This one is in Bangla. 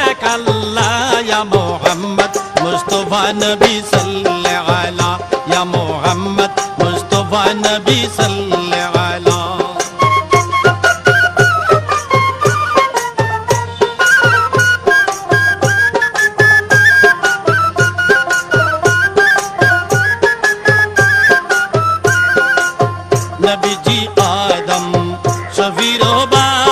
এক আল্লাহ ইয়া মোহাম্মদ মুস্তাফা নবী সাল্লাল্লাহু আলা ইয়া মোহাম্মদ মুস্তাফা নবী সাল্লাল্লাহু আলা नबी जी आदम शफीर बा